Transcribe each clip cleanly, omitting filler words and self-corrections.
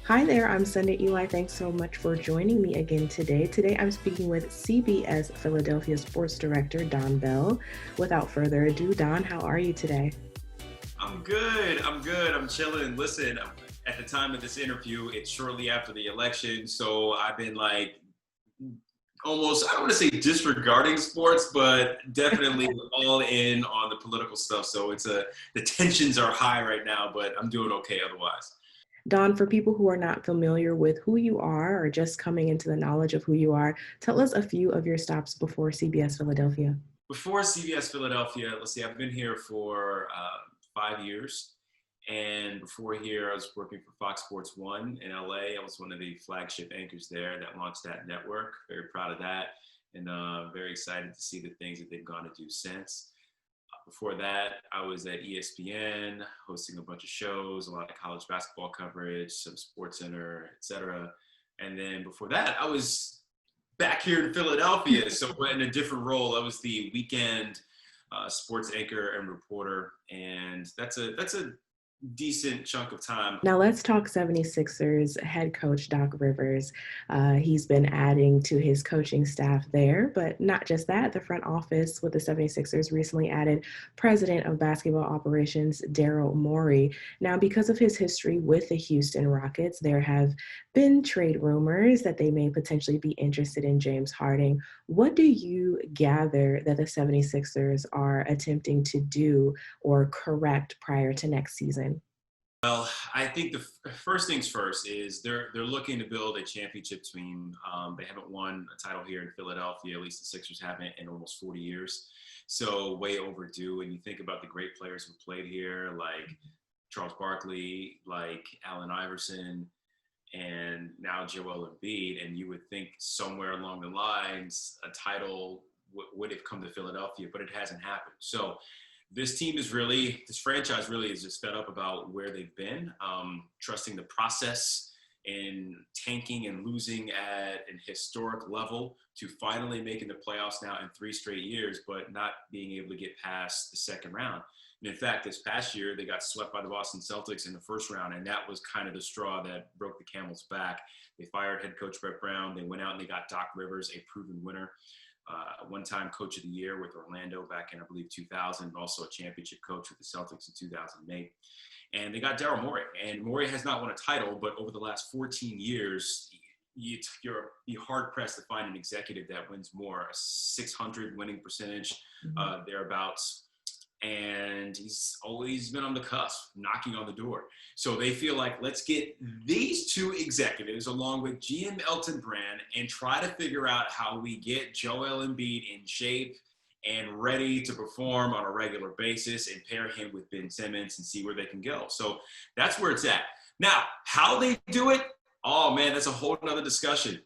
Hi there, I'm Sunday Ely. Thanks so much for joining me again today. Today I'm speaking with CBS Philadelphia Sports Director Don Bell. Without further ado, Don, how are you today? I'm good. I'm chilling. Listen, at the time of this interview, it's shortly after the election. So I've been like almost, I don't want to say disregarding sports, but definitely all in on the political stuff. So the tensions are high right now, but I'm doing okay otherwise. Don, for people who are not familiar with who you are or just coming into the knowledge of who you are, tell us a few of your stops before CBS Philadelphia. Before CBS Philadelphia, let's see, I've been here for 5 years. And before here, I was working for Fox Sports 1 in LA. I was one of the flagship anchors there that launched that network. Very proud of that. And very excited to see the things that they've gone to do since. Before that, I was at ESPN, hosting a bunch of shows, a lot of college basketball coverage, some Sports Center, etc. And then before that, I was back here in Philadelphia, so in a different role. I was the weekend sports anchor and reporter, and that's a decent chunk of time. Now let's talk 76ers head coach Doc Rivers. He's been adding to his coaching staff there, but not just that. The front office with the 76ers recently added president of basketball operations Daryl Morey. Now, because of his history with the Houston Rockets, there have been trade rumors that they may potentially be interested in James Harden. What do you gather that the 76ers are attempting to do or correct prior to next season? Well, I think the first things first is they're looking to build a championship team. They haven't won a title here in Philadelphia, at least the Sixers haven't in almost 40 years. So way overdue. And you think about the great players who played here, like Charles Barkley, like Allen Iverson, and now Joel Embiid, and you would think somewhere along the lines a title would have come to Philadelphia, but it hasn't happened. So this franchise really is just fed up about where they've been, trusting the process and tanking and losing at an historic level to finally making the playoffs now in 3 straight years, but not being able to get past the second round. And in fact, this past year, they got swept by the Boston Celtics in the first round, and that was kind of the straw that broke the camel's back. They fired head coach Brett Brown. They went out and they got Doc Rivers, a proven winner. One-time coach of the year with Orlando back in, I believe, 2000, and also a championship coach with the Celtics in 2008. And they got Daryl Morey. And Morey has not won a title, but over the last 14 years, you're hard-pressed to find an executive that wins more, a 600 winning percentage, thereabouts. And he's always been on the cusp, knocking on the door. So they feel like, let's get these two executives along with GM Elton Brand and try to figure out how we get Joel Embiid in shape and ready to perform on a regular basis and pair him with Ben Simmons and see where they can go. So that's where it's at. Now, how they do it, oh man, that's a whole nother discussion.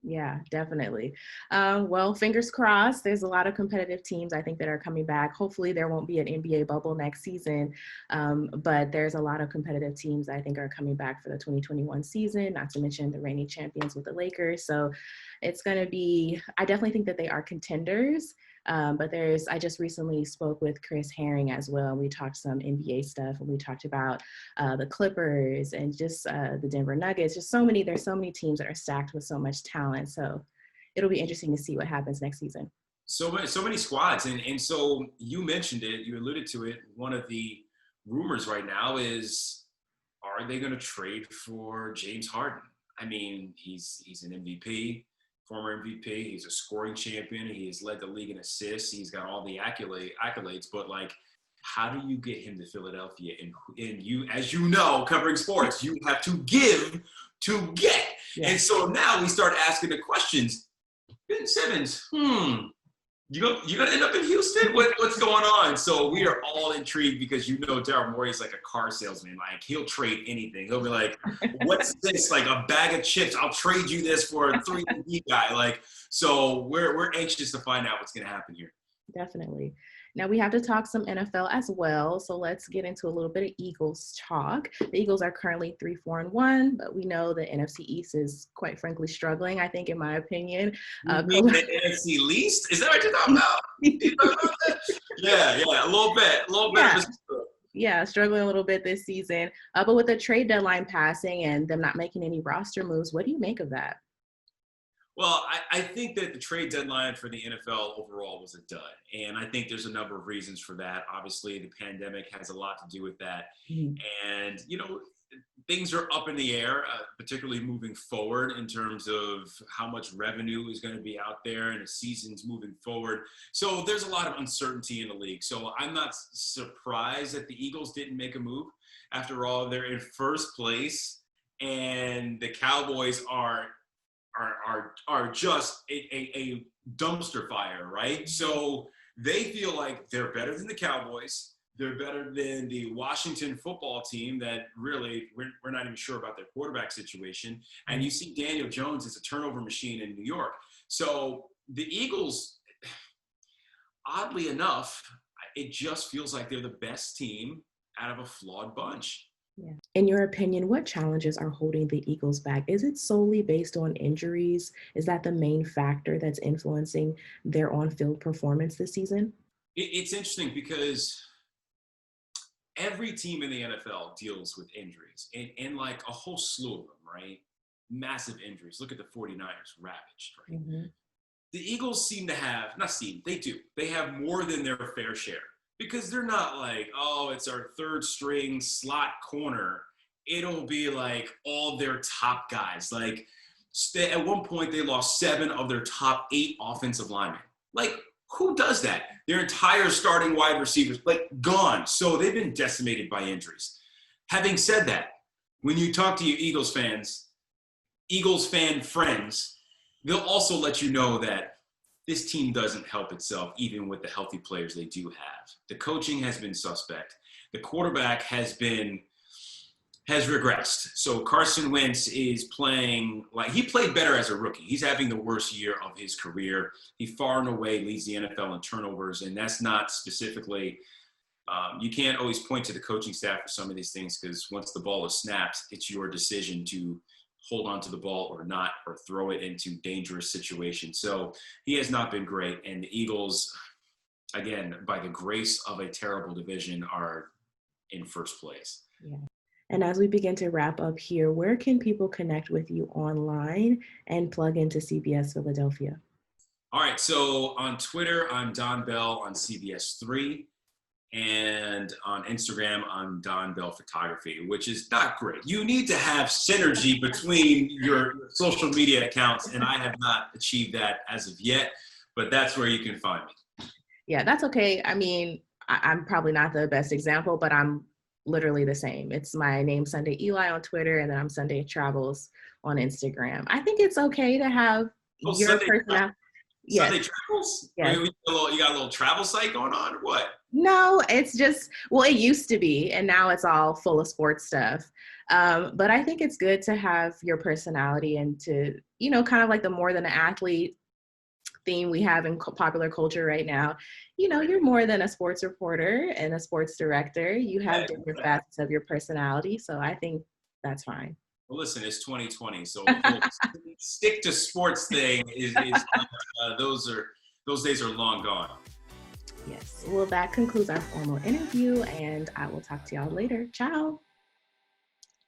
Yeah, definitely. Well, fingers crossed. There's a lot of competitive teams, I think, that are coming back. Hopefully there won't be an NBA bubble next season, but there's a lot of competitive teams I think are coming back for the 2021 season, not to mention the reigning champions with the Lakers. So it's going to be, I definitely think that they are contenders. But I just recently spoke with Chris Herring as well. We talked some NBA stuff, and we talked about the Clippers and just the Denver Nuggets. There's so many teams that are stacked with so much talent. So it'll be interesting to see what happens next season. So many squads. And so you mentioned it, you alluded to it. One of the rumors right now is, are they going to trade for James Harden? I mean, he's an MVP. Former MVP, he's a scoring champion. He has led the league in assists. He's got all the accolades. But like, how do you get him to Philadelphia? And you, as you know, covering sports, you have to give to get. Yeah. And so now we start asking the questions. Ben Simmons, you gonna end up in Houston? What's going on? So we are all intrigued because Daryl Morey is like a car salesman. Like, he'll trade anything. He'll be like, "What's this? Like a bag of chips? I'll trade you this for a 3D guy." Like, so we're anxious to find out what's gonna happen here. Definitely. Now we have to talk some NFL as well. So let's get into a little bit of Eagles talk. The Eagles are currently 3-4-1, but we know the NFC East is quite frankly struggling, I think, in my opinion. You mean the NFC least? Is that what you're talking about? Yeah, a little bit. yeah, struggling a little bit this season. But with the trade deadline passing and them not making any roster moves, what do you make of that? Well, I think that the trade deadline for the NFL overall was a dud. And I think there's a number of reasons for that. Obviously, the pandemic has a lot to do with that. Mhm. And, things are up in the air, particularly moving forward in terms of how much revenue is going to be out there and the seasons moving forward. So there's a lot of uncertainty in the league. So I'm not surprised that the Eagles didn't make a move. After all, they're in first place, and the Cowboys are just a dumpster fire, right? So they feel like they're better than the Cowboys. They're better than the Washington football team that really we're not even sure about their quarterback situation. And you see Daniel Jones is a turnover machine in New York. So the Eagles, oddly enough, it just feels like they're the best team out of a flawed bunch. Yeah. In your opinion, what challenges are holding the Eagles back? Is it solely based on injuries? Is that the main factor that's influencing their on-field performance this season? It's interesting because every team in the NFL deals with injuries and like a whole slew of them, right? Massive injuries. Look at the 49ers, ravaged, right? Mm-hmm. The Eagles seem to have, not seem, they do. They have more than their fair share because they're not like, oh, it's our third string slot corner. It'll be like all their top guys. Like at one point, they lost 7 of their top 8 offensive linemen. Like, who does that? Their entire starting wide receivers, like, gone. So they've been decimated by injuries. Having said that, when you talk to your Eagles fan friends, they'll also let you know that this team doesn't help itself, even with the healthy players they do have. The coaching has been suspect. The quarterback has regressed. So Carson Wentz is playing like he played better as a rookie. He's having the worst year of his career. He far and away leads the NFL in turnovers, and that's not specifically. You can't always point to the coaching staff for some of these things because once the ball is snapped, it's your decision to hold on to the ball or not, or throw it into dangerous situations. So he has not been great, and the Eagles, again, by the grace of a terrible division, are in first place. Yeah. And as we begin to wrap up here, where can people connect with you online and plug into CBS Philadelphia? All right, so on Twitter, I'm Don Bell on CBS3. And on Instagram, I'm Don Bell Photography, which is not great. You need to have synergy between your social media accounts, and I have not achieved that as of yet, but that's where you can find me. Yeah, that's okay. I mean, I'm probably not the best example, but I'm literally the same. It's my name, Sunday Ely, on Twitter, and then I'm Sunday Travels on Instagram. I think it's okay to have your Sunday personality. Yes. Sunday Travels? Yes. You got a little travel site going on or what? No, it's just, well, it used to be, and now it's all full of sports stuff. But I think it's good to have your personality and to, kind of like the more than an athlete theme we have in popular culture right now. You're more than a sports reporter and a sports director. You have different facets of your personality. So I think that's fine. Well, listen, it's 2020, so stick to sports thing those days are long gone. Yes. Well, that concludes our formal interview, and I will talk to y'all later. Ciao.